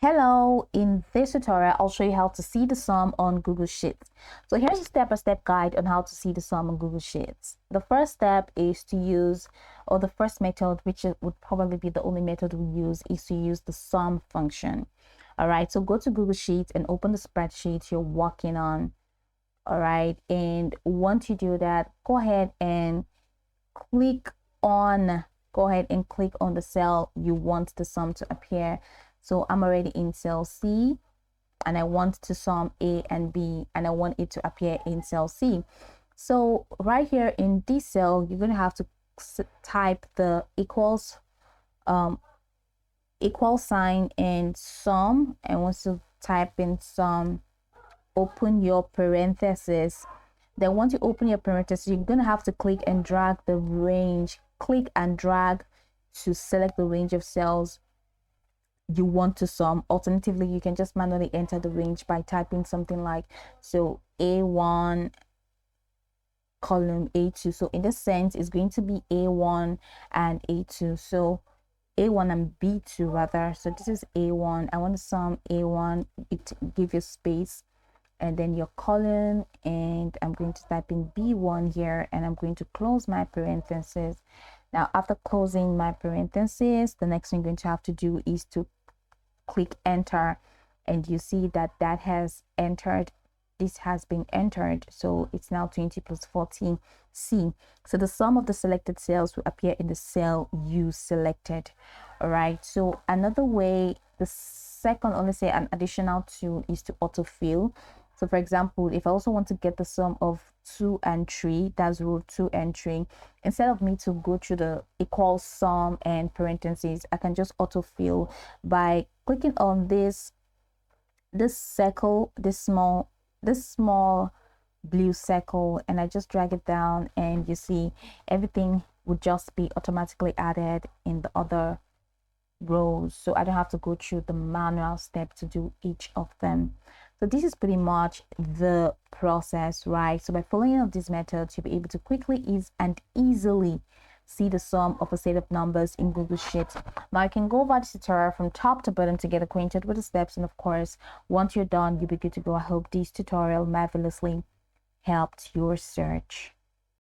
Hello, in this tutorial, I'll show you how to see the sum on Google Sheets. So here's a step-by-step guide on how to see the sum on Google Sheets. The first step is to use, or the first method, which would probably be the only method we use, is to use the sum function. All right, so go to Google Sheets and open the spreadsheet you're working on. All right, and once you do that, go ahead and click on the cell you want the sum to appear. So I'm already in cell C and I want to sum A and B and I want it to appear in cell C. So right here in this cell, you're going to have to type the equal sign and sum. And once you type in sum, open your parenthesis. Then once you open your parenthesis, you're going to have to click and drag the range. Click and drag to select the range of cells you want to sum. Alternatively, you can just manually enter the range by typing something like, so A1 column A2. So in this sense, it's going to be A1 and A2. So A1 and B2 rather. So this is A1. I want to sum A1. It give you space and then your column, and I'm going to type in B1 here, and I'm going to close my parentheses. Now after closing my parentheses, the next thing I'm going to have to do is to click enter, and you see that that has entered. This has been entered, so it's now 20 plus 14 C. So the sum of the selected cells will appear in the cell you selected. All right, so another way, the second, or let's say an additional tool, is to autofill. So for example, if I also want to get the sum of 2 and 3, that's row 2 and 3, instead of me to go through the equal sum and parentheses, I can just autofill by clicking on this circle, this small blue circle, and I just drag it down, and you see everything would just be automatically added in the other rows, so I don't have to go through the manual step to do each of them. So this is pretty much the process, right? So by following up these methods, you'll be able to quickly and easily see the sum of a set of numbers in Google Sheets. Now you can go over this tutorial from top to bottom to get acquainted with the steps, and of course, once you're done, you'll be good to go. I hope this tutorial marvelously helped your search.